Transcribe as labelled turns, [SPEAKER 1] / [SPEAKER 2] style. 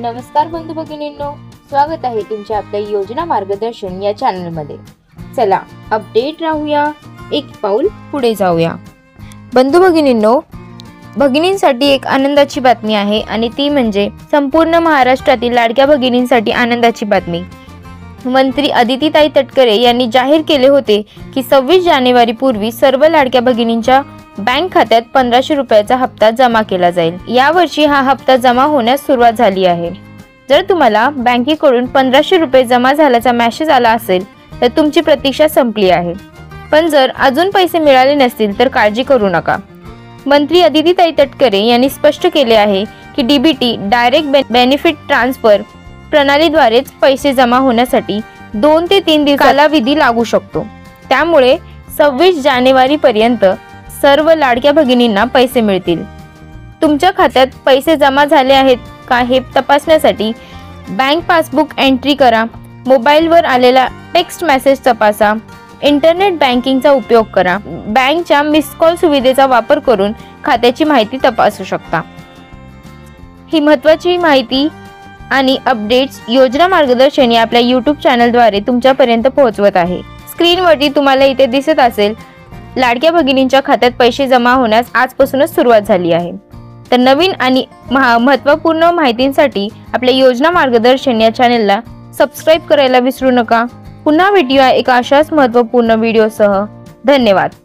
[SPEAKER 1] नमस्कार बंधू भगिनींनो, स्वागत आहे तुमच्या आपल्या योजना मार्गदर्शन या चॅनलमध्ये। चला अपडेट राहूया, एक पाऊल पुढे जाऊया। बंधू भगिनींनो, भगिनींसाठी एक आनंदाची बातमी आहे आणि ती म्हणजे संपूर्ण महाराष्ट्रातील लाडक्या भगिनींसाठी आनंदाची बातमी। मंत्री अदितीताई तटकरे यांनी जाहीर केले होते की 26 जानेवारी पूर्वी सर्व लाडक्या भगिनींच्या बँक खात्यात 1500 रुपयाचा हप्ता जमा केला जाईल। यावर्षी हा हप्ता जमा होण्यास सुरुवात झाली आहे। जर तुम्हाला बँकेकडून 1500 रुपये जमा झाल्याचा मेसेज आला असेल तर तुमची प्रतीक्षा संपली आहे। पण जर अजून पैसे मिळाले नसतील तर काळजी करू नका। मंत्री अदितीताई तटकरे यांनी स्पष्ट केले आहे की डीबीटी डायरेक्ट बेनिफिट ट्रान्सफर प्रणालीद्वारेच पैसे जमा होण्यासाठी 2 ते 3 दिवस कालावधी लागू शकतो। त्यामुळे 26 जानेवारी पर्यंत सर्व लाडक्या भगिनींना पैसे मिळतील। तुमच्या खात्यात पैसे जमा झाले आहेत का हे तपासण्यासाठी बँक पासबुक एंट्री करा, मोबाईलवर आलेला टेक्स्ट मेसेज तपासा, इंटरनेट बँकिंगचा उपयोग करा, बँकच्या मिस कॉल सुविधेचा वापर करून खात्याची माहिती तपासू शकता। ही महत्त्वाची माहिती आणि अपडेट्स योजना मार्गदर्शन या आपल्या YouTube चॅनलद्वारे तुमच्यापर्यंत पोहोचवत आहे। स्क्रीनवरती तुम्हाला इथे दिसत असेल, लाडक्या भगिनींच्या खात्यात पैसे जमा होण्यास आजपासूनच सुरुवात झाली आहे। तर नवीन आणि महत्त्वपूर्ण माहितींसाठी आपल्या योजना मार्गदर्शन या चॅनलला सबस्क्राइब करायला विसरू नका। पुन्हा भेटूया एका अशाच महत्त्वपूर्ण व्हिडिओसह। धन्यवाद।